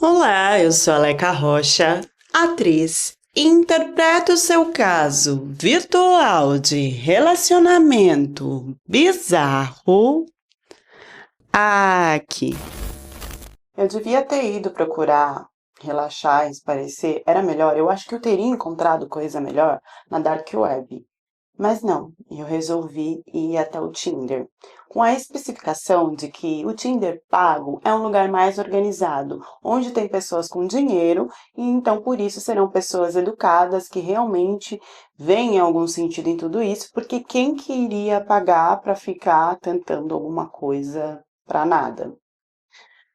Olá, eu sou a Leca Rocha, atriz. Interpreto o seu caso virtual de relacionamento bizarro aqui. Eu devia ter ido procurar relaxar, espairecer, era melhor. Eu acho que eu teria encontrado coisa melhor na Dark Web. Mas não, eu resolvi ir até o Tinder, com a especificação de que o Tinder pago é um lugar mais organizado, onde tem pessoas com dinheiro e então por isso serão pessoas educadas que realmente veem algum sentido em tudo isso, porque quem que iria pagar para ficar tentando alguma coisa para nada?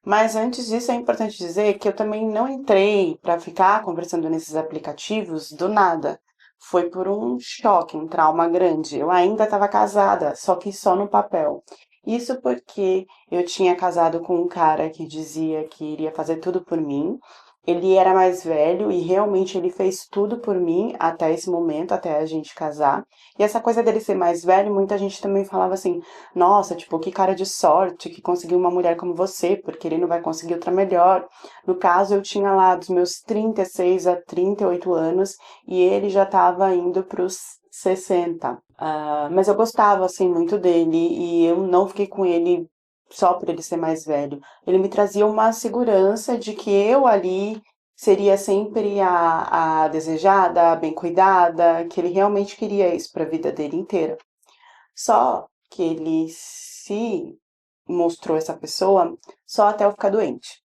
Mas antes disso, é importante dizer que eu também não entrei para ficar conversando nesses aplicativos do nada. Foi por um choque, um trauma grande. Eu ainda estava casada, só que só no papel. Isso porque eu tinha casado com um cara que dizia que iria fazer tudo por mim. Ele era mais velho e realmente ele fez tudo por mim até esse momento, até a gente casar. E essa coisa dele ser mais velho, muita gente também falava assim: nossa, tipo, que cara de sorte que conseguiu uma mulher como você, porque ele não vai conseguir outra melhor. No caso, eu tinha lá dos meus 36 a 38 anos e ele já estava indo para os 60. Mas eu gostava, assim, muito dele e eu não fiquei com ele só por ele ser mais velho. Ele me trazia uma segurança de que eu ali seria sempre a desejada, a bem cuidada, que ele realmente queria isso para a vida dele inteira. Só que ele se mostrou essa pessoa só até eu ficar doente.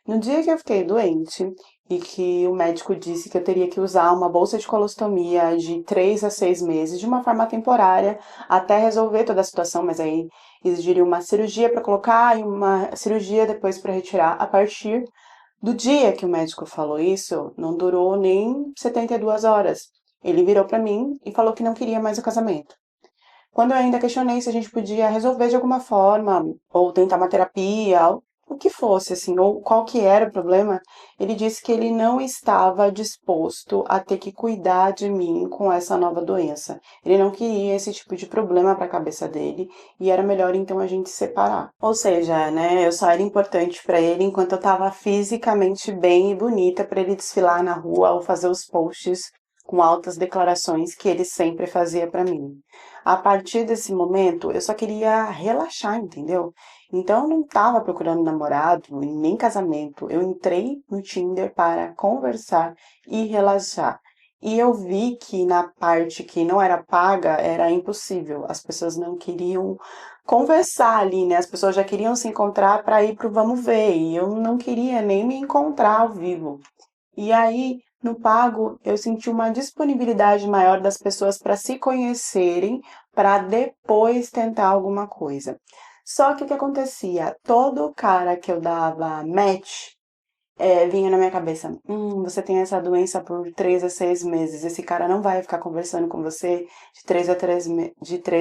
No dia que eu fiquei doente e que o médico disse que eu teria que usar uma bolsa de colostomia de 3 a 6 meses, de uma forma temporária, até resolver toda a situação, mas aí exigiria uma cirurgia para colocar e uma cirurgia depois para retirar. A partir do dia que o médico falou isso, não durou nem 72 horas. Ele virou para mim e falou que não queria mais o casamento. Quando eu ainda questionei se a gente podia resolver de alguma forma, ou tentar uma terapia, o que fosse, assim, ou qual que era o problema, ele disse que ele não estava disposto a ter que cuidar de mim com essa nova doença. Ele não queria esse tipo de problema para a cabeça dele e era melhor então a gente se separar. Ou seja, né, eu só era importante para ele enquanto eu estava fisicamente bem e bonita para ele desfilar na rua ou fazer os posts com altas declarações que ele sempre fazia para mim. A partir desse momento, eu só queria relaxar, entendeu? Então, eu não estava procurando namorado e nem casamento. Eu entrei no Tinder para conversar e relaxar. E eu vi que na parte que não era paga era impossível. As pessoas não queriam conversar ali, né? As pessoas já queriam se encontrar para ir pro vamos ver. E eu não queria nem me encontrar ao vivo. E aí, no pago, eu senti uma disponibilidade maior das pessoas para se conhecerem, para depois tentar alguma coisa. Só que o que acontecia? Todo cara que eu dava match, vinha na minha cabeça: você tem essa doença por 3 a 6 meses. Esse cara não vai ficar conversando com você de 3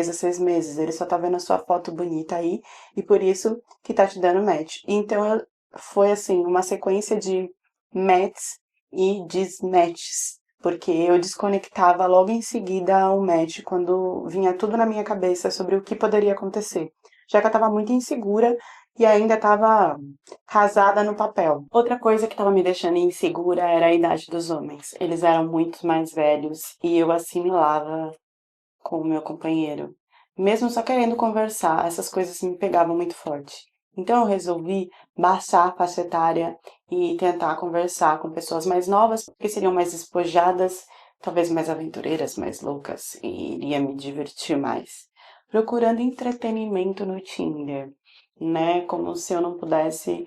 a 6 meses. Ele só tá vendo a sua foto bonita aí e por isso que tá te dando match. Então, foi assim, uma sequência de matches e desmatches, porque eu desconectava logo em seguida o match quando vinha tudo na minha cabeça sobre o que poderia acontecer, já que eu estava muito insegura e ainda estava casada no papel. Outra coisa que estava me deixando insegura era a idade dos homens. Eles eram muito mais velhos e eu assimilava com o meu companheiro. Mesmo só querendo conversar, essas coisas me pegavam muito forte. Então eu resolvi baixar a faixa etária e tentar conversar com pessoas mais novas, porque seriam mais despojadas, talvez mais aventureiras, mais loucas, e iria me divertir mais. Procurando entretenimento no Tinder, né? Como se eu não pudesse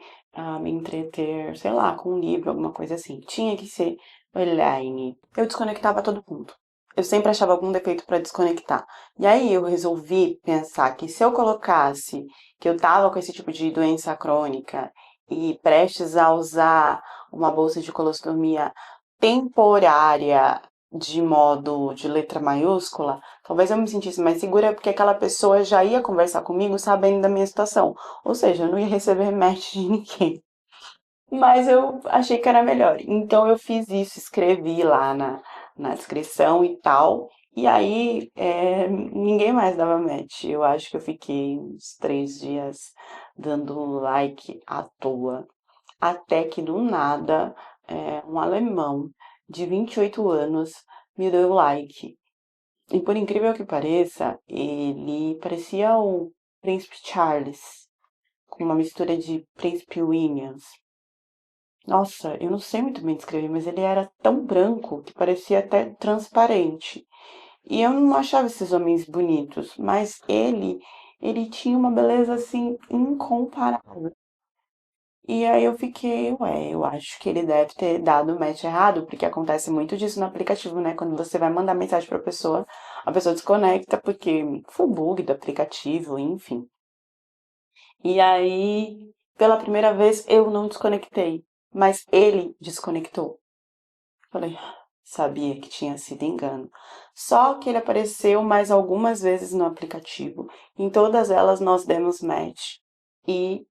me entreter, sei lá, com um livro, alguma coisa assim. Tinha que ser online. Eu desconectava todo mundo. Eu sempre achava algum defeito para desconectar. E aí eu resolvi pensar que se eu colocasse que eu tava com esse tipo de doença crônica e prestes a usar uma bolsa de colostomia temporária de modo de letra maiúscula, talvez eu me sentisse mais segura porque aquela pessoa já ia conversar comigo sabendo da minha situação. Ou seja, eu não ia receber match de ninguém. Mas eu achei que era melhor. Então eu fiz isso, escrevi lá na descrição e tal. E aí ninguém mais dava match. Eu acho que eu fiquei uns 3 dias dando like à toa. Até que do nada, um alemão de 28 anos me deu like. E por incrível que pareça, ele parecia o Príncipe Charles, com uma mistura de Príncipe Williams. Nossa, eu não sei muito bem descrever, mas ele era tão branco que parecia até transparente. E eu não achava esses homens bonitos, mas ele tinha uma beleza assim incomparável. E aí eu fiquei, ué, eu acho que ele deve ter dado o match errado, porque acontece muito disso no aplicativo, né? Quando você vai mandar mensagem pra pessoa, a pessoa desconecta porque foi bug do aplicativo, enfim. E aí, pela primeira vez, eu não desconectei, mas ele desconectou. Falei, sabia que tinha sido engano. Só que ele apareceu mais algumas vezes no aplicativo. Em todas elas nós demos match. E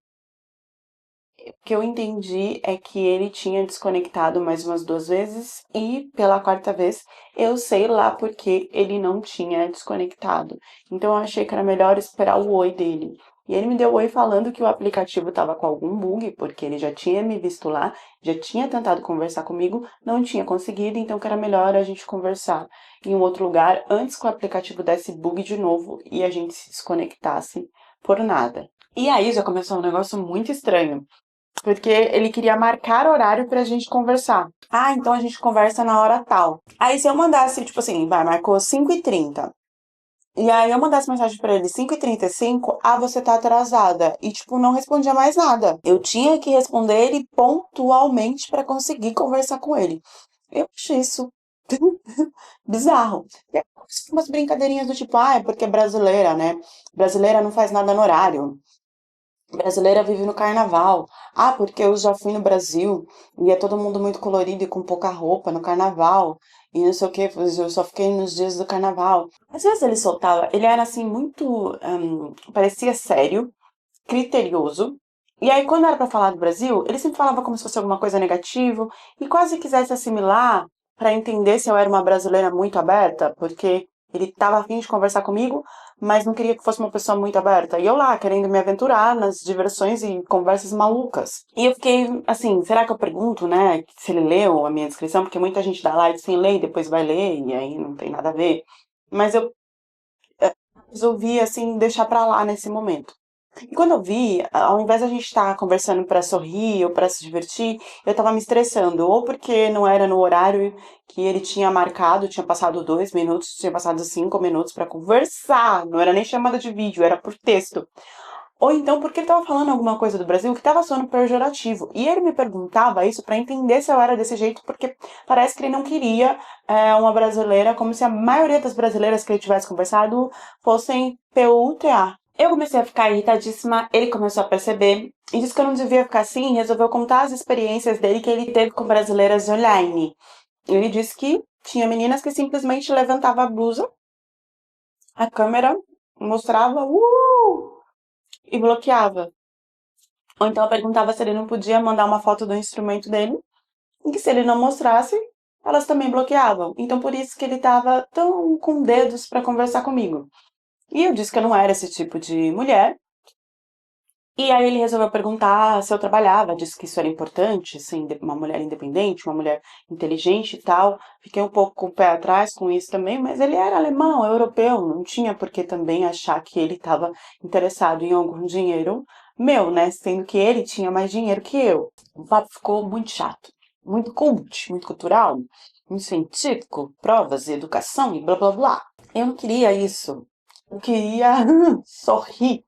o que eu entendi é que ele tinha desconectado mais umas duas vezes e pela quarta vez eu sei lá porque ele não tinha desconectado. Então eu achei que era melhor esperar o oi dele. E ele me deu oi falando que o aplicativo estava com algum bug, porque ele já tinha me visto lá, já tinha tentado conversar comigo, não tinha conseguido, então que era melhor a gente conversar em um outro lugar antes que o aplicativo desse bug de novo e a gente se desconectasse por nada. E aí já começou um negócio muito estranho. Porque ele queria marcar horário pra gente conversar. Ah, então a gente conversa na hora tal. Aí se eu mandasse, tipo assim, vai, marcou 5h30. E aí eu mandasse mensagem pra ele 5h35, ah, você tá atrasada. E, tipo, não respondia mais nada. Eu tinha que responder ele pontualmente pra conseguir conversar com ele. Eu achei isso bizarro. E aí, umas brincadeirinhas do tipo, ah, é porque é brasileira, né? Brasileira não faz nada no horário. Brasileira vive no carnaval. Ah, porque eu já fui no Brasil e é todo mundo muito colorido e com pouca roupa no carnaval. E não sei o que, eu só fiquei nos dias do carnaval. Às vezes ele soltava, ele era assim muito, parecia sério, criterioso. E aí quando era pra falar do Brasil, ele sempre falava como se fosse alguma coisa negativa e quase quisesse assimilar pra entender se eu era uma brasileira muito aberta, porque ele tava a fim de conversar comigo, mas não queria que fosse uma pessoa muito aberta. E eu lá, querendo me aventurar nas diversões e conversas malucas. E eu fiquei assim, será que eu pergunto, né, se ele leu a minha descrição? Porque muita gente dá like sem ler e depois vai ler, e aí não tem nada a ver. Mas eu resolvi, assim, deixar pra lá nesse momento. E quando eu vi, ao invés de a gente estar conversando pra sorrir ou pra se divertir, eu tava me estressando, ou porque não era no horário que ele tinha marcado, tinha passado 2 minutos, tinha passado 5 minutos pra conversar, não era nem chamada de vídeo, era por texto. Ou então porque ele tava falando alguma coisa do Brasil que tava soando pejorativo. E ele me perguntava isso pra entender se eu era desse jeito, porque parece que ele não queria uma brasileira, como se a maioria das brasileiras que ele tivesse conversado fossem PUTA. Eu comecei a ficar irritadíssima, ele começou a perceber e disse que eu não devia ficar assim e resolveu contar as experiências dele que ele teve com brasileiras online. Ele disse que tinha meninas que simplesmente levantavam a blusa, a câmera mostrava, e bloqueava. Ou então eu perguntava se ele não podia mandar uma foto do instrumento dele, e que se ele não mostrasse, elas também bloqueavam. Então por isso que ele estava tão com dedos para conversar comigo. E eu disse que eu não era esse tipo de mulher. E aí ele resolveu perguntar se eu trabalhava, disse que isso era importante, ser uma mulher independente, uma mulher inteligente e tal. Fiquei um pouco com o pé atrás com isso também, mas ele era alemão, europeu, não tinha por que também achar que ele estava interessado em algum dinheiro meu, né? Sendo que ele tinha mais dinheiro que eu. O papo ficou muito chato, muito cult, muito cultural, muito científico, provas, educação e blá blá blá. Eu não queria isso. Eu queria sorrir,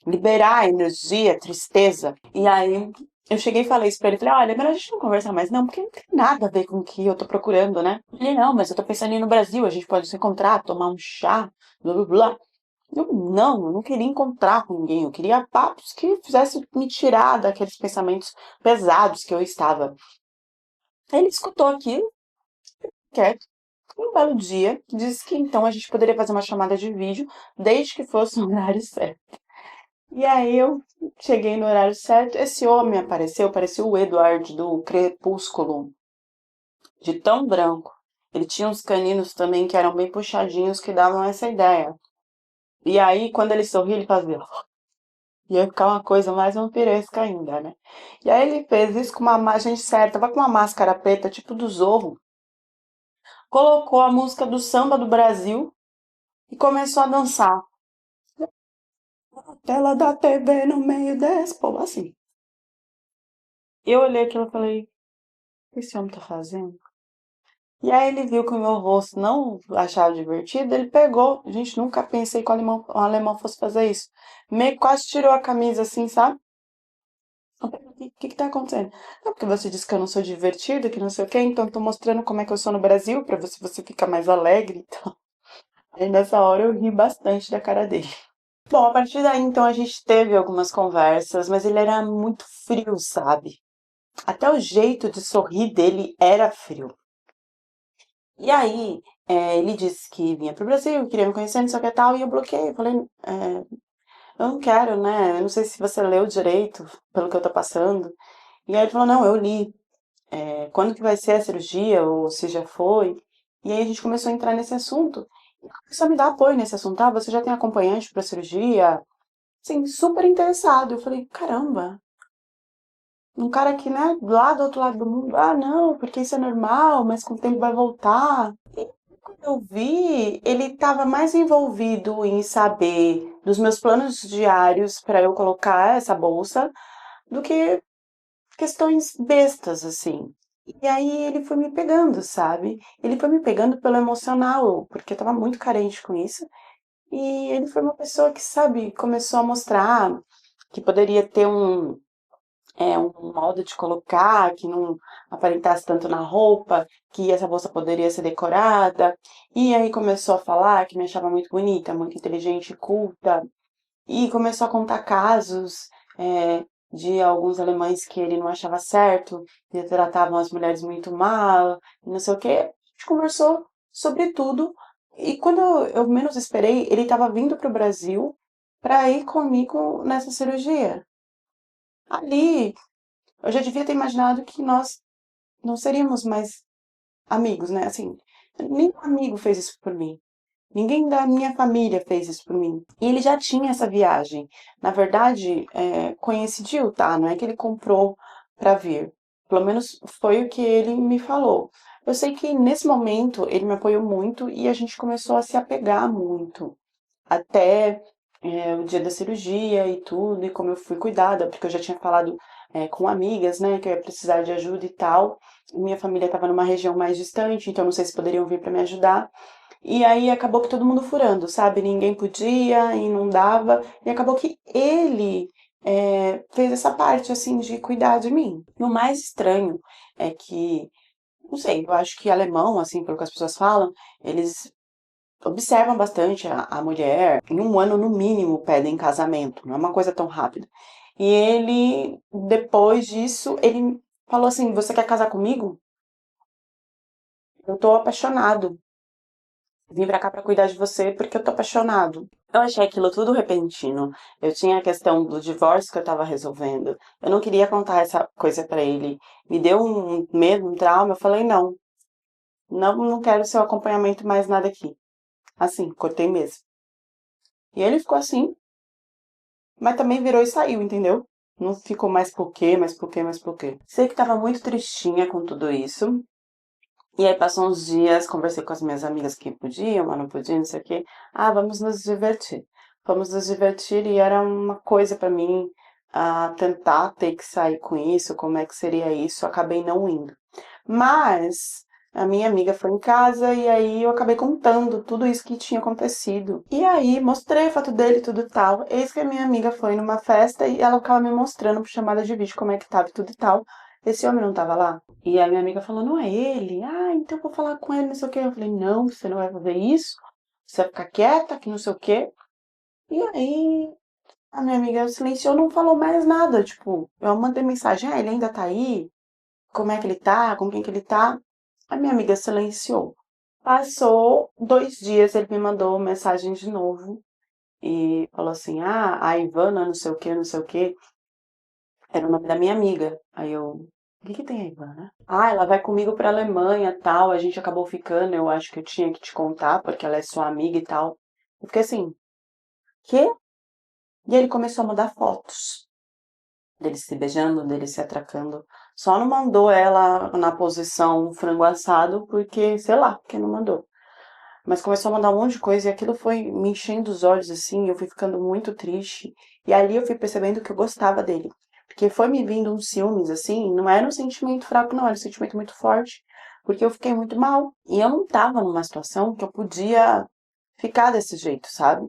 liberar a energia, a tristeza. E aí eu cheguei e falei isso pra ele. Falei, olha, melhor a gente não conversar mais não, porque não tem nada a ver com o que eu tô procurando, né? Ele, não, mas eu tô pensando em ir no Brasil, a gente pode se encontrar, tomar um chá, blá blá blá. Eu não queria encontrar com ninguém, eu queria papos que fizessem me tirar daqueles pensamentos pesados que eu estava. Aí ele escutou aquilo, quieto. Um belo dia, disse que então a gente poderia fazer uma chamada de vídeo, desde que fosse no horário certo. E aí eu cheguei no horário certo, esse homem apareceu, parecia o Edward do Crepúsculo, de tão branco. Ele tinha uns caninos também que eram bem puxadinhos que davam essa ideia. E aí, quando ele sorria, ele fazia. Ia ficar uma coisa mais vampiresca ainda, né? E aí ele fez isso com uma gente certa, tava com uma máscara preta, tipo do Zorro, colocou a música do samba do Brasil e começou a dançar. Tela da TV no meio desse povo, assim. Eu olhei aquilo e falei, o que esse homem tá fazendo? E aí ele viu que o meu rosto não achava divertido, ele pegou. Gente, nunca pensei que o alemão fosse fazer isso. Meio que quase tirou a camisa assim, sabe? Eu falei, o que tá acontecendo? Não, porque você disse que eu não sou divertida, que não sei o quê, então eu tô mostrando como é que eu sou no Brasil, pra ver se você fica mais alegre. Então, aí nessa hora eu ri bastante da cara dele. Bom, a partir daí então a gente teve algumas conversas, mas ele era muito frio, sabe? Até o jeito de sorrir dele era frio. E aí, ele disse que vinha pro Brasil, queria me conhecer, não sei o que tal, e eu bloqueei. Eu falei, eu não quero, né? Eu não sei se você leu direito pelo que eu tô passando. E aí ele falou, não, eu li. Quando que vai ser a cirurgia, ou se já foi? E aí a gente começou a entrar nesse assunto. E começou a me dar apoio nesse assunto. Ah, você já tem acompanhante pra cirurgia? Assim, super interessado. Eu falei, caramba, um cara que, né, lá do outro lado do mundo, ah, não, porque isso é normal, mas com o tempo vai voltar. Quando eu vi, ele estava mais envolvido em saber dos meus planos diários para eu colocar essa bolsa do que questões bestas, assim. E aí ele foi me pegando, sabe? Ele foi me pegando pelo emocional, porque eu estava muito carente com isso. E ele foi uma pessoa que, sabe, começou a mostrar que poderia ter um modo de colocar que não aparentasse tanto na roupa, que essa bolsa poderia ser decorada. E aí começou a falar que me achava muito bonita, muito inteligente, culta. E começou a contar casos de alguns alemães que ele não achava certo, que tratavam as mulheres muito mal, e não sei o quê. A gente conversou sobre tudo. E quando eu menos esperei, ele estava vindo para o Brasil para ir comigo nessa cirurgia. Ali eu já devia ter imaginado que nós não seríamos mais amigos, né? Assim, nenhum amigo fez isso por mim. Ninguém da minha família fez isso por mim. E ele já tinha essa viagem. Na verdade, coincidiu, tá? Não é que ele comprou para vir. Pelo menos foi o que ele me falou. Eu sei que nesse momento ele me apoiou muito e a gente começou a se apegar muito até o dia da cirurgia e tudo, e como eu fui cuidada, porque eu já tinha falado com amigas, né, que eu ia precisar de ajuda e tal. Minha família estava numa região mais distante, então não sei se poderiam vir para me ajudar. E aí acabou que todo mundo furando, sabe? Ninguém podia e não dava. E acabou que ele fez essa parte, assim, de cuidar de mim. E o mais estranho é que, não sei, eu acho que alemão, assim, pelo que as pessoas falam, eles observam bastante a mulher. Em um ano, no mínimo, pedem casamento. Não é uma coisa tão rápida. E ele, depois disso, ele falou assim: Você quer casar comigo? Eu tô apaixonado. Vim pra cá pra cuidar de você porque eu tô apaixonado. Eu achei aquilo tudo repentino. Eu tinha a questão do divórcio que eu tava resolvendo. Eu não queria contar essa coisa pra ele. Me deu um medo, um trauma. Eu falei: Não, não quero seu acompanhamento mais nada aqui. Assim, cortei mesmo. E ele ficou assim, mas também virou e saiu, entendeu? Não ficou mais por quê, mais por quê, mais por quê. Sei que tava muito tristinha com tudo isso. E aí passou uns dias, conversei com as minhas amigas que podiam, mas não podiam, não sei o quê. Ah, vamos nos divertir. Vamos nos divertir e era uma coisa pra mim tentar ter que sair com isso, como é que seria isso. Acabei não indo. Mas a minha amiga foi em casa e aí eu acabei contando tudo isso que tinha acontecido. E aí mostrei a foto dele e tudo e tal. Eis que a minha amiga foi numa festa e ela ficava me mostrando por chamada de vídeo como é que tava e tudo e tal. Esse homem não tava lá. E a minha amiga falou, não é ele? Ah, então eu vou falar com ele, não sei o quê. Eu falei, não, você não vai fazer isso. Você vai ficar quieta, que não sei o quê. E aí a minha amiga silenciou, não falou mais nada. Tipo, eu mandei mensagem, ele ainda tá aí? Como é que ele tá? Com quem que ele tá? A minha amiga silenciou. Passou 2 dias, ele me mandou mensagem de novo e falou assim: Ah, a Ivana, não sei o que, não sei o que. Era o nome da minha amiga. Aí eu, o que que tem a Ivana? Ah, ela vai comigo pra Alemanha, tal. A gente acabou ficando, eu acho que eu tinha que te contar, porque ela é sua amiga e tal. Eu fiquei assim, quê? E ele começou a mandar fotos deles se beijando, deles se atracando. Só não mandou ela na posição frango assado porque, sei lá, porque não mandou. Mas começou a mandar um monte de coisa e aquilo foi me enchendo os olhos assim, eu fui ficando muito triste. E ali eu fui percebendo que eu gostava dele. Porque foi me vindo uns ciúmes assim, não era um sentimento fraco, não, era um sentimento muito forte. Porque eu fiquei muito mal. E eu não tava numa situação que eu podia ficar desse jeito, sabe?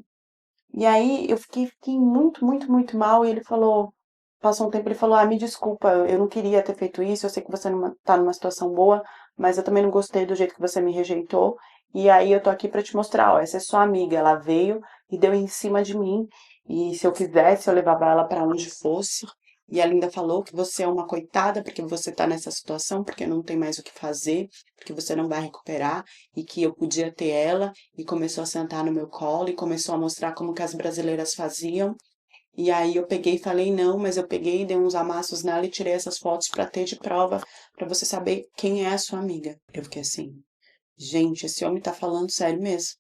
E aí eu fiquei muito, muito, muito mal. E ele falou, passou um tempo, ele falou: Ah, me desculpa, eu não queria ter feito isso. Eu sei que você tá numa situação boa, mas eu também não gostei do jeito que você me rejeitou. E aí eu tô aqui pra te mostrar, ó, essa é sua amiga. Ela veio e deu em cima de mim. E se eu quisesse, eu levava ela pra onde fosse. E ela ainda falou que você é uma coitada porque você tá nessa situação, porque não tem mais o que fazer, porque você não vai recuperar e que eu podia ter ela. E começou a sentar no meu colo e começou a mostrar como que as brasileiras faziam. E aí eu peguei e falei não, mas eu peguei, dei uns amassos nela e tirei essas fotos pra ter de prova, pra você saber quem é a sua amiga. Eu fiquei assim, gente, esse homem tá falando sério mesmo.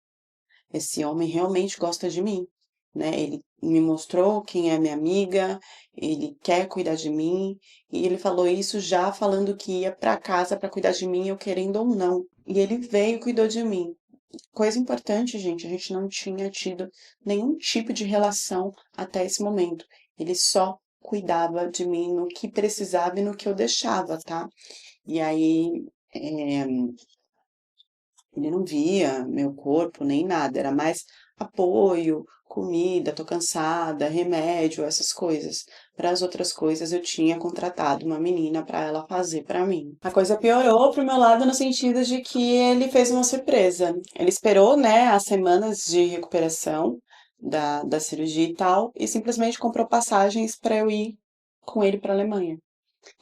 Esse homem realmente gosta de mim, né? Ele me mostrou quem é minha amiga, ele quer cuidar de mim, e ele falou isso já falando que ia pra casa pra cuidar de mim, eu querendo ou não. E ele veio e cuidou de mim. Coisa importante, gente, a gente não tinha tido nenhum tipo de relação até esse momento. Ele só cuidava de mim no que precisava e no que eu deixava, tá? E aí, ele não via meu corpo nem nada, era mais apoio, comida, tô cansada, remédio, essas coisas. Para as outras coisas, eu tinha contratado uma menina para ela fazer para mim. A coisa piorou pro meu lado no sentido de que ele fez uma surpresa. Ele esperou, né, as semanas de recuperação da cirurgia e tal, e simplesmente comprou passagens para eu ir com ele para Alemanha.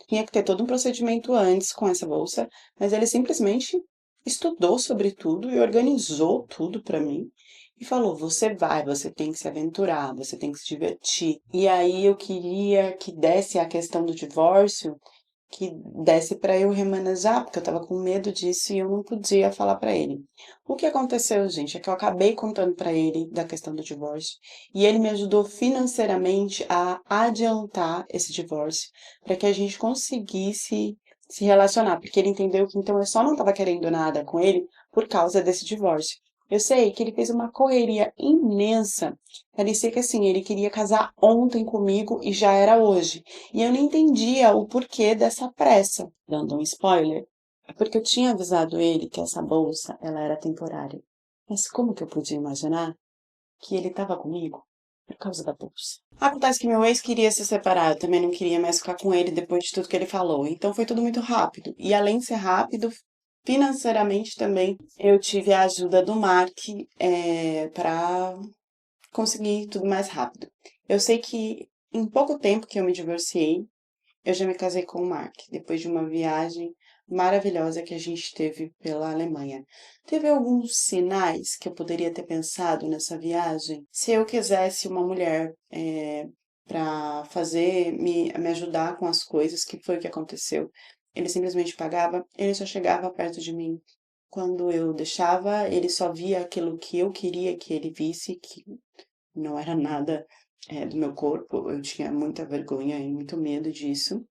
Tinha que ter todo um procedimento antes com essa bolsa, mas ele simplesmente estudou sobre tudo e organizou tudo para mim. E falou: você vai, você tem que se aventurar, você tem que se divertir. E aí eu queria que desse a questão do divórcio, que desse para eu remanejar, porque eu estava com medo disso e eu não podia falar para ele. O que aconteceu, gente, é que eu acabei contando para ele da questão do divórcio e ele me ajudou financeiramente a adiantar esse divórcio para que a gente conseguisse se relacionar, porque ele entendeu que então eu só não estava querendo nada com ele por causa desse divórcio. Eu sei que ele fez uma correria imensa. Parecia que assim, ele queria casar ontem comigo e já era hoje. E eu não entendia o porquê dessa pressa. Dando um spoiler, é porque eu tinha avisado ele que essa bolsa, ela era temporária. Mas como que eu podia imaginar que ele estava comigo por causa da bolsa? Acontece que meu ex queria se separar, eu também não queria mais ficar com ele depois de tudo que ele falou. Então foi tudo muito rápido. E além de ser rápido, financeiramente também, eu tive a ajuda do Mark para conseguir tudo mais rápido. Eu sei que em pouco tempo que eu me divorciei, eu já me casei com o Mark, depois de uma viagem maravilhosa que a gente teve pela Alemanha. Teve alguns sinais que eu poderia ter pensado nessa viagem? Se eu quisesse uma mulher para fazer, me ajudar com as coisas, que foi o que aconteceu. Ele simplesmente pagava, ele só chegava perto de mim. Quando eu deixava, ele só via aquilo que eu queria que ele visse, que não era nada do meu corpo, eu tinha muita vergonha e muito medo disso.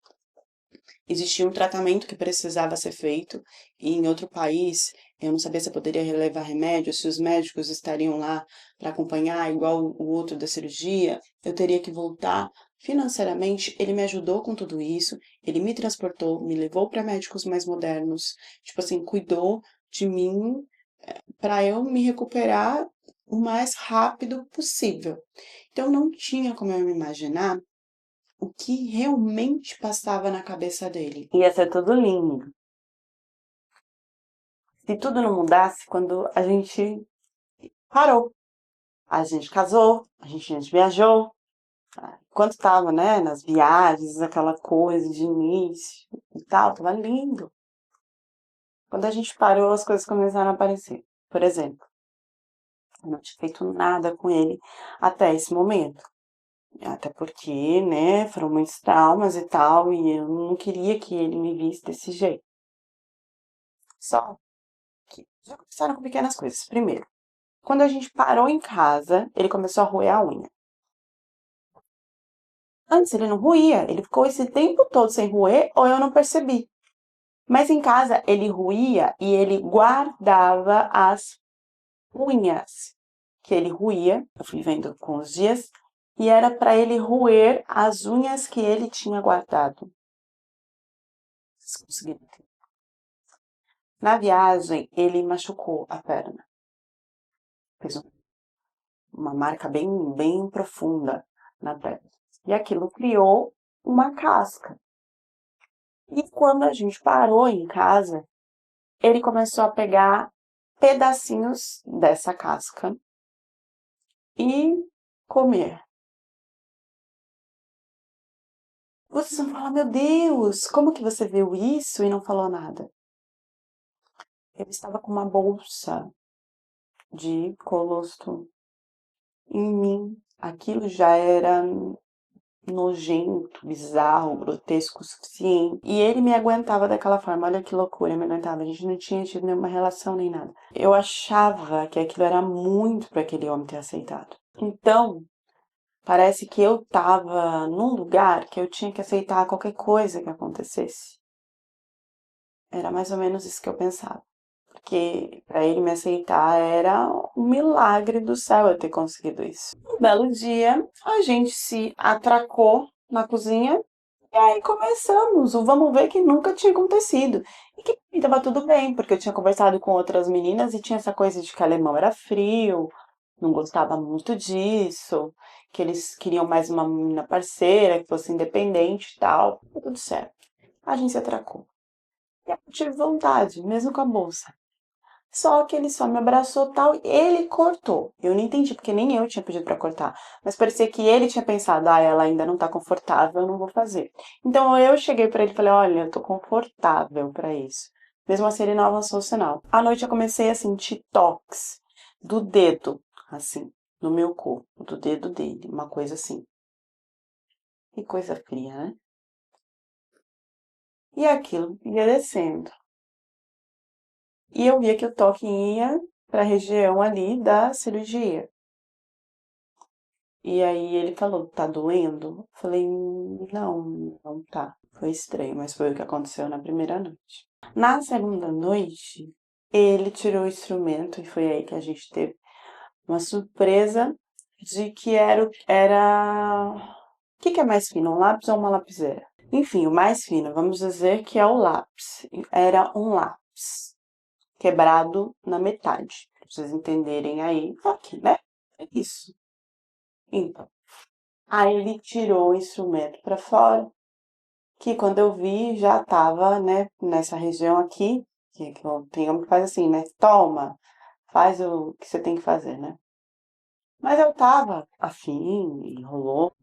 Existia um tratamento que precisava ser feito e em outro país eu não sabia se eu poderia levar remédio, se os médicos estariam lá para acompanhar, igual o outro da cirurgia, eu teria que voltar. Financeiramente, ele me ajudou com tudo isso, ele me transportou, me levou para médicos mais modernos, tipo assim, cuidou de mim para eu me recuperar o mais rápido possível. Então não tinha como eu me imaginar o que realmente passava na cabeça dele. Ia ser tudo lindo. Se tudo não mudasse quando a gente parou. A gente casou, a gente viajou. Enquanto tava, né, nas viagens, aquela coisa de início e tal, tava lindo. Quando a gente parou, as coisas começaram a aparecer. Por exemplo, eu não tinha feito nada com ele até esse momento. Até porque, né, foram muitos traumas e tal, e eu não queria que ele me visse desse jeito. Só que já começaram com pequenas coisas. Primeiro, quando a gente parou em casa, ele começou a roer a unha. Antes ele não roía, ele ficou esse tempo todo sem roer ou eu não percebi. Mas em casa ele roía e ele guardava as unhas que ele roía. Eu fui vendo com os dias e era para ele roer as unhas que ele tinha guardado. Vocês conseguiram entender? Na viagem, ele machucou a perna. Fez uma marca bem profunda na perna. E aquilo criou uma casca. E quando a gente parou em casa, ele começou a pegar pedacinhos dessa casca e comer. Vocês vão falar, meu Deus, como que você viu isso e não falou nada? Eu estava com uma bolsa de colostrum em mim. Aquilo já era nojento, bizarro, grotesco o suficiente. E ele me aguentava daquela forma. Olha que loucura, me aguentava. A gente não tinha tido nenhuma relação nem nada. Eu achava que aquilo era muito para aquele homem ter aceitado. Então, parece que eu tava num lugar que eu tinha que aceitar qualquer coisa que acontecesse. Era mais ou menos isso que eu pensava. Porque para ele me aceitar era um milagre do céu eu ter conseguido isso. Um belo dia, a gente se atracou na cozinha e aí começamos o vamos ver que nunca tinha acontecido. E que estava tudo bem, porque eu tinha conversado com outras meninas e tinha essa coisa de que alemão era frio, não gostava muito disso, que eles queriam mais uma menina parceira, que fosse independente e tal. Tudo certo. A gente se atracou. E eu tive vontade, mesmo com a bolsa. Só que ele só me abraçou tal, e ele cortou. Eu não entendi, porque nem eu tinha pedido pra cortar. Mas parecia que ele tinha pensado, ela ainda não tá confortável, eu não vou fazer. Então eu cheguei pra ele e falei, olha, eu tô confortável pra isso. Mesmo assim, ele não avançou o sinal. À noite eu comecei a sentir toques do dedo, assim, no meu corpo, do dedo dele, uma coisa assim. Que coisa fria, né? E aquilo ia descendo. E eu via que o toque ia para a região ali da cirurgia. E aí ele falou, tá doendo? Falei, não tá. Foi estranho, mas foi o que aconteceu na primeira noite. Na segunda noite, ele tirou o instrumento e foi aí que a gente teve uma surpresa de que era... O que é mais fino, um lápis ou uma lapiseira? Enfim, o mais fino, vamos dizer que é o lápis. Era um lápis quebrado na metade. Pra vocês entenderem aí, aqui, né? É isso. Então, aí ele tirou o instrumento para fora, que quando eu vi já tava, né, nessa região aqui, que tem homem que faz assim, né? Toma, faz o que você tem que fazer, né? Mas eu tava afim, enrolou,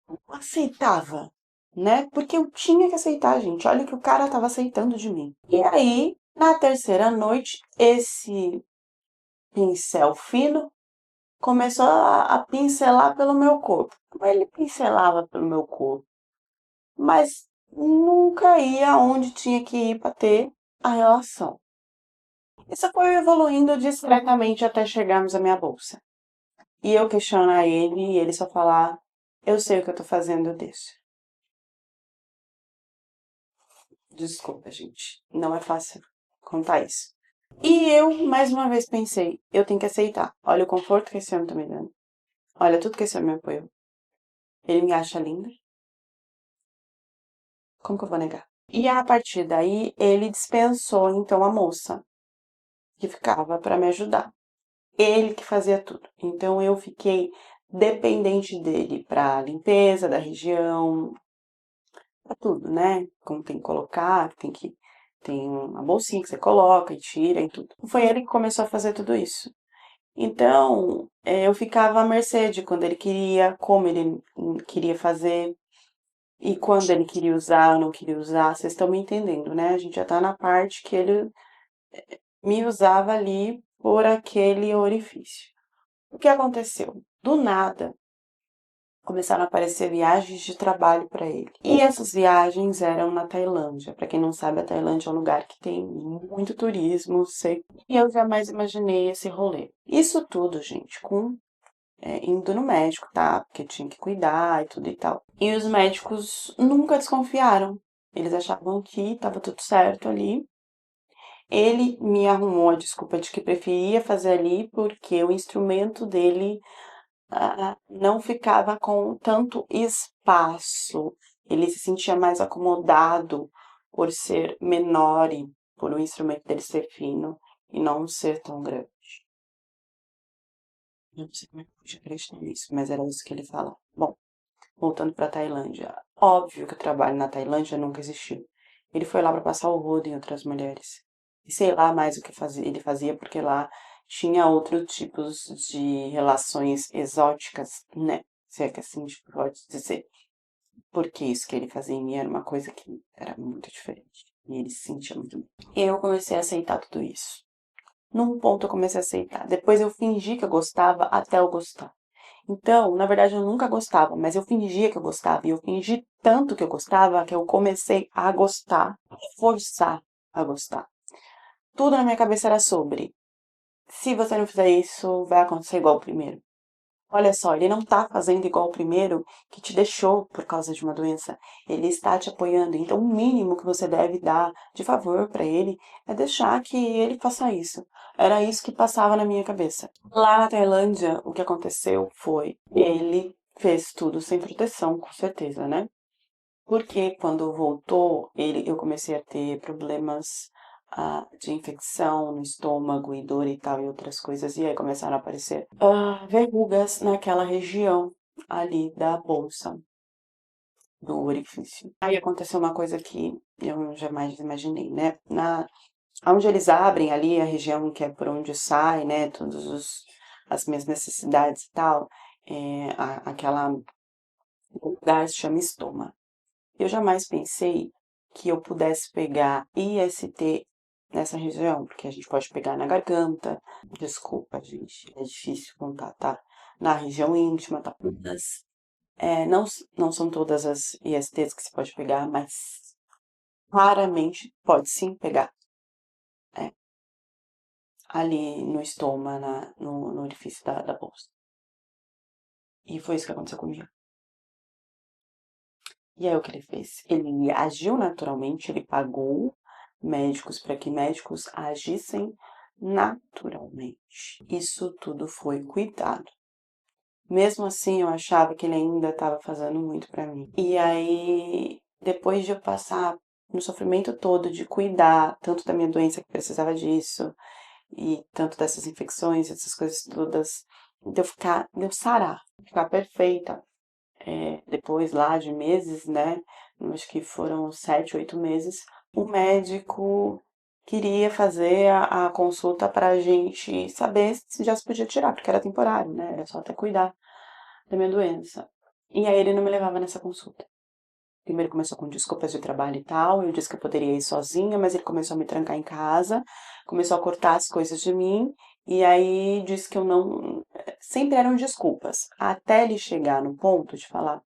não aceitava, né? Porque eu tinha que aceitar, gente. Olha o que o cara tava aceitando de mim. E aí, na terceira noite, esse pincel fino começou a pincelar pelo meu corpo. Ele pincelava pelo meu corpo, mas nunca ia onde tinha que ir para ter a relação. Isso foi evoluindo discretamente até chegarmos à minha bolsa. E eu questionar ele e ele só falar: eu sei o que eu tô fazendo, deixa. Desculpa, gente. Não é fácil contar isso. E eu, mais uma vez, pensei: eu tenho que aceitar. Olha o conforto que esse homem tá me dando. Olha tudo que esse homem me apoiou. Ele me acha linda. Como que eu vou negar? E a partir daí, ele dispensou então a moça que ficava para me ajudar. Ele que fazia tudo. Então eu fiquei dependente dele para limpeza da região, para tudo, né? Como tem que colocar, tem uma bolsinha que você coloca e tira e tudo. Foi ele que começou a fazer tudo isso. Então, eu ficava à mercê de quando ele queria, como ele queria fazer. E quando ele queria usar ou não queria usar, vocês estão me entendendo, né? A gente já tá na parte que ele me usava ali por aquele orifício. O que aconteceu? Do nada, começaram a aparecer viagens de trabalho para ele. E essas viagens eram na Tailândia. Para quem não sabe, a Tailândia é um lugar que tem muito turismo, sei. E eu jamais imaginei esse rolê. Isso tudo, gente, com indo no médico, tá? Porque tinha que cuidar e tudo e tal. E os médicos nunca desconfiaram. Eles achavam que tava tudo certo ali. Ele me arrumou a desculpa de que preferia fazer ali porque o instrumento dele não ficava com tanto espaço. Ele se sentia mais acomodado por ser menor e por o instrumento dele ser fino e não ser tão grande. Eu não sei como é que eu pude acreditar nisso, mas era isso que ele falava. Bom, voltando para Tailândia. Óbvio que o trabalho na Tailândia nunca existiu. Ele foi lá para passar o rodo em outras mulheres. E sei lá mais o que ele fazia, porque lá tinha outros tipos de relações exóticas, né? Se é que assim tipo, pode dizer. Porque isso que ele fazia em mim era uma coisa que era muito diferente. E ele se sentia muito bem. E eu comecei a aceitar tudo isso. Num ponto eu comecei a aceitar. Depois eu fingi que eu gostava até eu gostar. Então, na verdade, eu nunca gostava, mas eu fingia que eu gostava. E eu fingi tanto que eu gostava que eu comecei a gostar, a forçar a gostar. Tudo na minha cabeça era sobre: se você não fizer isso, vai acontecer igual o primeiro. Olha só, ele não tá fazendo igual o primeiro que te deixou por causa de uma doença. Ele está te apoiando. Então, o mínimo que você deve dar de favor para ele é deixar que ele faça isso. Era isso que passava na minha cabeça. Lá na Tailândia, o que aconteceu foi, ele fez tudo sem proteção, com certeza, né? Porque quando voltou, eu comecei a ter problemas de infecção no estômago e dor e tal e outras coisas. E aí começaram a aparecer verrugas naquela região ali da bolsa, do orifício. Aí aconteceu uma coisa que eu jamais imaginei, né? Onde eles abrem ali a região que é por onde sai, né? As minhas necessidades e tal, aquela lugar se chama estômago. Eu jamais pensei que eu pudesse pegar IST nessa região, porque a gente pode pegar na garganta, desculpa, gente, é difícil contar, tá? Na região íntima, tá? Mas, não são todas as ISTs que se pode pegar, mas raramente pode sim pegar, é, ali no estômago, no orifício da bolsa. E foi isso que aconteceu comigo. E aí o que ele fez? Ele agiu naturalmente, ele pagou médicos para que médicos agissem naturalmente. Isso tudo foi cuidado. Mesmo assim, eu achava que ele ainda estava fazendo muito para mim. E aí, depois de eu passar no sofrimento todo de cuidar tanto da minha doença que precisava disso, e tanto dessas infecções, essas coisas todas, de eu sarar, ficar perfeita, depois lá de meses, né? Acho que foram 7, 8 meses. O médico queria fazer a consulta pra gente saber se já se podia tirar, porque era temporário, né? Era só até cuidar da minha doença. E aí ele não me levava nessa consulta. Primeiro começou com desculpas de trabalho e tal, eu disse que eu poderia ir sozinha, mas ele começou a me trancar em casa, começou a cortar as coisas de mim, e aí disse que eu não. Sempre eram desculpas, até ele chegar no ponto de falar: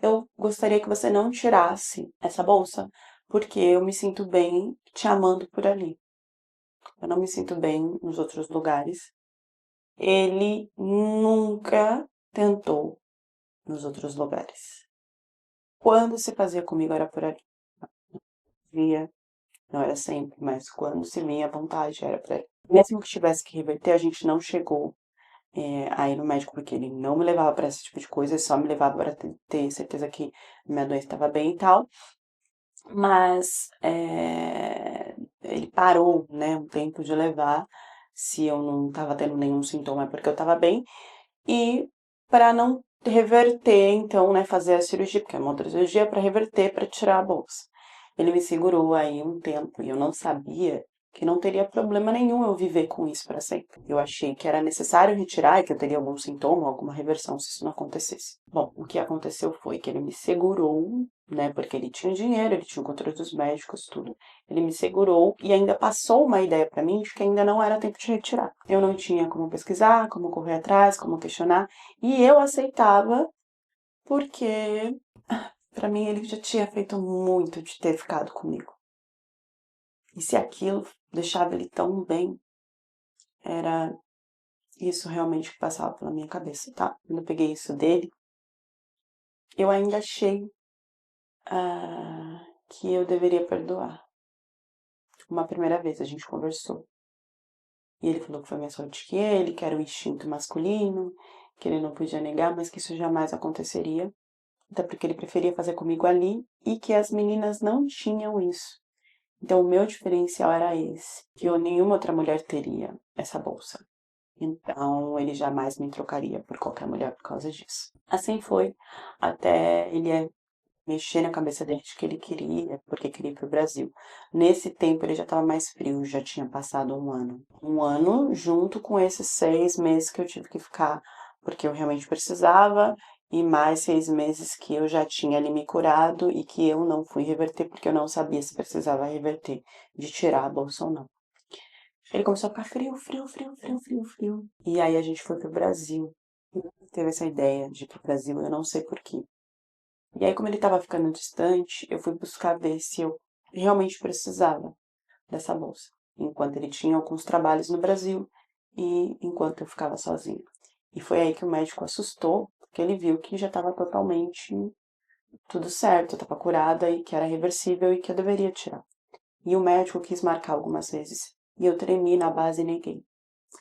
eu gostaria que você não tirasse essa bolsa, porque eu me sinto bem te amando por ali. Eu não me sinto bem nos outros lugares. Ele nunca tentou nos outros lugares. Quando se fazia comigo era por ali. Via, não era sempre, mas quando se vinha à vontade era por ali. Mesmo que tivesse que reverter, a gente não chegou a ir no médico, porque ele não me levava para esse tipo de coisa, ele só me levava para ter certeza que minha doença estava bem e tal. Mas ele parou, né, um tempo de levar, se eu não estava tendo nenhum sintoma, é porque eu estava bem, e para não reverter, então, né, fazer a cirurgia, porque é uma outra cirurgia, para reverter, para tirar a bolsa. Ele me segurou aí um tempo e eu não sabia que não teria problema nenhum eu viver com isso para sempre. Eu achei que era necessário retirar e que eu teria algum sintoma, alguma reversão se isso não acontecesse. Bom, o que aconteceu foi que ele me segurou, né, porque ele tinha dinheiro, ele tinha o controle dos médicos, tudo. Ele me segurou e ainda passou uma ideia para mim de que ainda não era tempo de retirar. Eu não tinha como pesquisar, como correr atrás, como questionar, e eu aceitava porque para mim ele já tinha feito muito de ter ficado comigo. E se aquilo deixava ele tão bem, era isso realmente que passava pela minha cabeça, tá? Quando eu peguei isso dele, eu ainda achei que eu deveria perdoar. Uma primeira vez a gente conversou. E ele falou que foi mais forte que ele, que era o instinto masculino, que ele não podia negar, mas que isso jamais aconteceria. Até porque ele preferia fazer comigo ali e que as meninas não tinham isso. Então, o meu diferencial era esse, que nenhuma outra mulher teria essa bolsa. Então, ele jamais me trocaria por qualquer mulher por causa disso. Assim foi, até ele mexer na cabeça dele de que ele queria, porque queria ir pro Brasil. Nesse tempo ele já estava mais frio, já tinha passado um ano. Um ano junto com esses 6 meses que eu tive que ficar, porque eu realmente precisava, e mais 6 meses que eu já tinha ali me curado e que eu não fui reverter, porque eu não sabia se precisava reverter, de tirar a bolsa ou não. Ele começou a ficar frio, frio, frio, frio, frio, frio. E aí a gente foi pro Brasil. Teve essa ideia de ir pro Brasil, eu não sei por quê. E aí, como ele estava ficando distante, eu fui buscar ver se eu realmente precisava dessa bolsa, enquanto ele tinha alguns trabalhos no Brasil e enquanto eu ficava sozinha. E foi aí que o médico assustou, porque ele viu que já estava totalmente tudo certo, eu estava curada e que era reversível e que eu deveria tirar. E o médico quis marcar algumas vezes e eu tremi na base e neguei.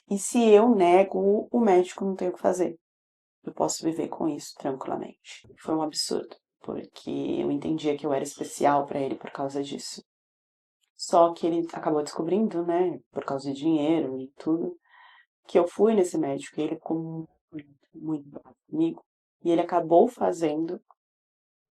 E se eu nego, o médico não tem o que fazer. Eu posso viver com isso tranquilamente. Foi um absurdo, porque eu entendia que eu era especial para ele por causa disso. Só que ele acabou descobrindo, né, por causa de dinheiro e tudo, que eu fui nesse médico e ele ficou muito, muito bravo comigo. E ele acabou fazendo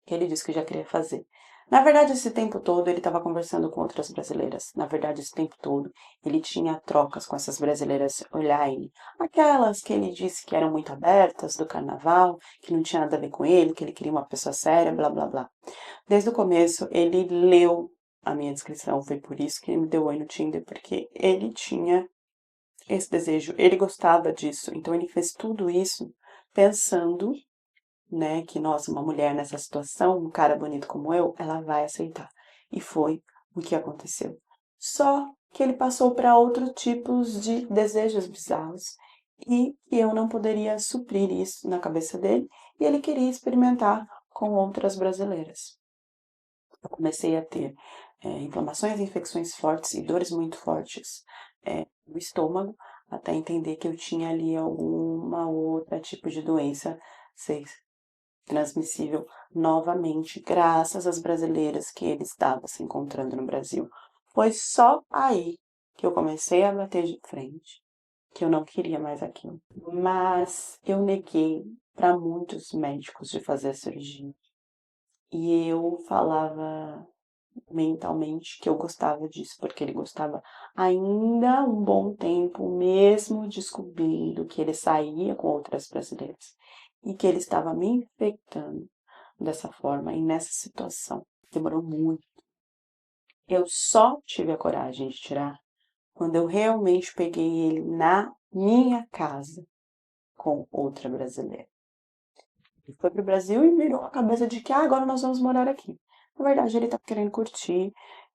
que ele disse que já queria fazer. Na verdade, esse tempo todo ele estava conversando com outras brasileiras. Na verdade, esse tempo todo ele tinha trocas com essas brasileiras online. Aquelas que ele disse que eram muito abertas do carnaval, que não tinha nada a ver com ele, que ele queria uma pessoa séria, blá blá blá. Desde o começo, ele leu a minha descrição. Foi por isso que ele me deu oi no Tinder, porque ele tinha esse desejo, ele gostava disso. Então, ele fez tudo isso pensando, né, que, nossa, uma mulher nessa situação, um cara bonito como eu, ela vai aceitar. E foi o que aconteceu. Só que ele passou para outros tipos de desejos bizarros e que eu não poderia suprir isso na cabeça dele, e ele queria experimentar com outras brasileiras. Eu comecei a ter inflamações e infecções fortes e dores muito fortes no estômago, até entender que eu tinha ali alguma outra tipo de doença, sei transmissível novamente, graças às brasileiras que ele estava se encontrando no Brasil. Foi só aí que eu comecei a bater de frente, que eu não queria mais aquilo. Mas eu neguei para muitos médicos de fazer a cirurgia. E eu falava mentalmente que eu gostava disso, porque ele gostava ainda um bom tempo, mesmo descobrindo que ele saía com outras brasileiras e que ele estava me infectando dessa forma e nessa situação. Demorou muito. Eu só tive a coragem de tirar quando eu realmente peguei ele na minha casa com outra brasileira. Ele foi pro Brasil e virou a cabeça de que agora nós vamos morar aqui. Na verdade, ele estava querendo curtir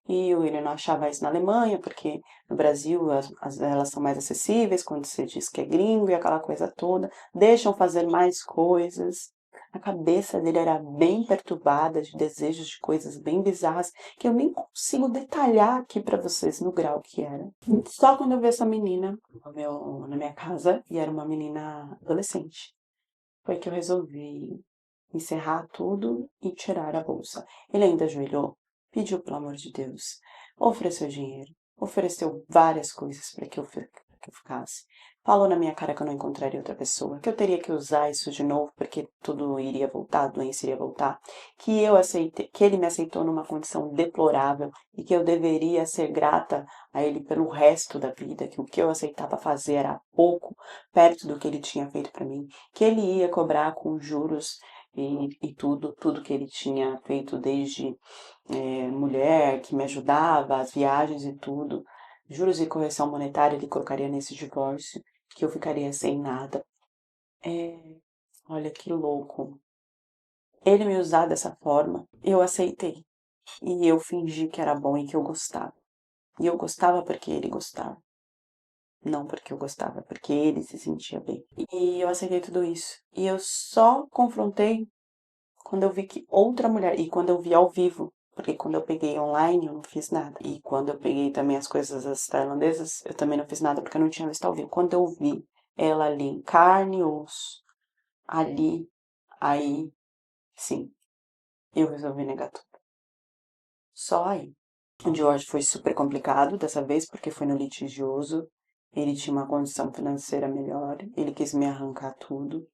e ele não achava isso na Alemanha, porque no Brasil elas são mais acessíveis quando você diz que é gringo e aquela coisa toda, deixam fazer mais coisas. A cabeça dele era bem perturbada de desejos de coisas bem bizarras que eu nem consigo detalhar aqui para vocês no grau que era. Só quando eu vi essa menina na minha casa e era uma menina adolescente foi que eu resolvi encerrar tudo e tirar a bolsa. Ele ainda ajoelhou, pediu pelo amor de Deus, ofereceu dinheiro, ofereceu várias coisas para que eu ficasse. Falou na minha cara que eu não encontraria outra pessoa, que eu teria que usar isso de novo porque tudo iria voltar, a doença iria voltar, que eu aceitei, que ele me aceitou numa condição deplorável e que eu deveria ser grata a ele pelo resto da vida, que o que eu aceitava fazer era pouco perto do que ele tinha feito para mim, que ele ia cobrar com juros e tudo que ele tinha feito desde mulher, que me ajudava, as viagens e tudo. Juros e correção monetária ele colocaria nesse divórcio, que eu ficaria sem nada. Olha que louco. Ele me usar dessa forma, eu aceitei. E eu fingi que era bom e que eu gostava. E eu gostava porque ele gostava. Não porque eu gostava, porque ele se sentia bem. E eu aceitei tudo isso. E eu só confrontei quando eu vi que outra mulher, e quando eu vi ao vivo, porque quando eu peguei online eu não fiz nada. E quando eu peguei também as coisas das tailandesas, eu também não fiz nada porque eu não tinha visto ao vivo. Quando eu vi ela ali em carne e osso, ali, aí, sim, eu resolvi negar tudo. Só aí. O George foi super complicado dessa vez, porque foi no litigioso. Ele tinha uma condição financeira melhor, ele quis me arrancar tudo.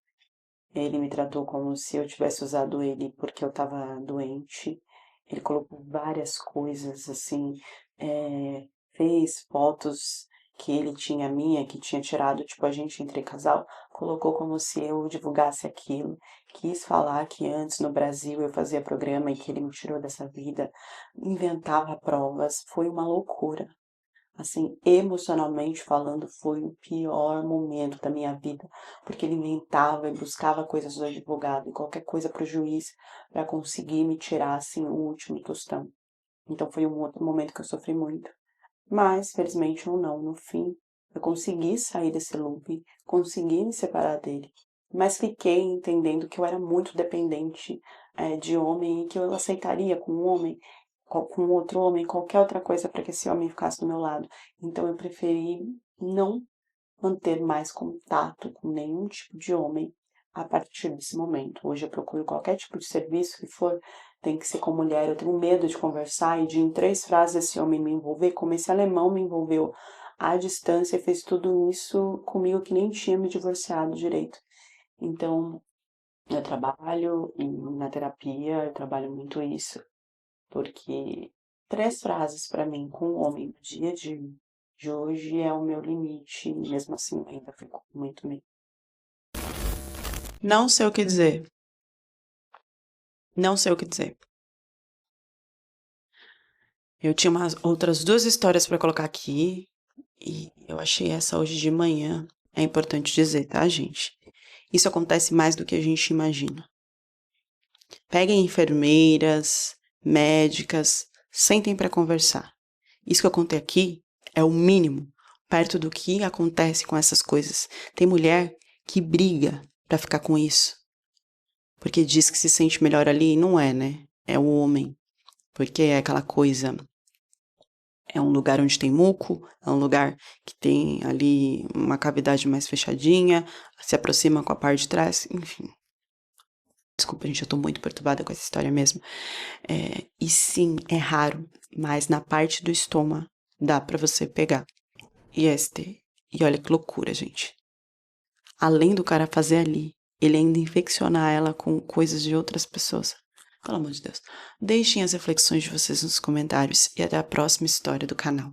Ele me tratou como se eu tivesse usado ele porque eu estava doente. Ele colocou várias coisas assim, fez fotos que ele tinha minha, que tinha tirado, tipo, a gente entre casal, colocou como se eu divulgasse aquilo. Quis falar que antes no Brasil eu fazia programa e que ele me tirou dessa vida. Inventava provas, foi uma loucura. Assim, emocionalmente falando, foi o pior momento da minha vida, porque ele inventava e buscava coisas do advogado e qualquer coisa para o juiz para conseguir me tirar assim o último tostão. Então foi um outro momento que eu sofri muito. Mas, felizmente ou não, no fim, eu consegui sair desse loop, consegui me separar dele. Mas fiquei entendendo que eu era muito dependente, de homem e que eu aceitaria com um homem, com outro homem, qualquer outra coisa para que esse homem ficasse do meu lado. Então eu preferi não manter mais contato com nenhum tipo de homem a partir desse momento. Hoje eu procuro qualquer tipo de serviço que for, tem que ser com mulher. Eu tenho medo de conversar e de em 3 frases esse homem me envolver, como esse alemão me envolveu à distância e fez tudo isso comigo que nem tinha me divorciado direito. Então, eu trabalho na terapia, eu trabalho muito isso, porque 3 frases para mim com um homem no dia de hoje é o meu limite, e mesmo assim eu ainda fico com muito medo. Não sei o que dizer. Não sei o que dizer. Eu tinha umas outras 2 histórias para colocar aqui e eu achei essa hoje de manhã. É importante dizer, tá, gente? Isso acontece mais do que a gente imagina. Peguem enfermeiras, médicas, sentem para conversar. Isso que eu contei aqui é o mínimo perto do que acontece com essas coisas. Tem mulher que briga pra ficar com isso, porque diz que se sente melhor ali, e não é, né? É o homem, porque é aquela coisa, é um lugar onde tem muco, é um lugar que tem ali uma cavidade mais fechadinha, se aproxima com a parte de trás, enfim. Desculpa, gente, eu tô muito perturbada com essa história mesmo. E sim, é raro, mas na parte do estômago dá pra você pegar. IST. E olha que loucura, gente. Além do cara fazer ali, ele ainda infeccionar ela com coisas de outras pessoas. Pelo amor de Deus. Deixem as reflexões de vocês nos comentários e até a próxima história do canal.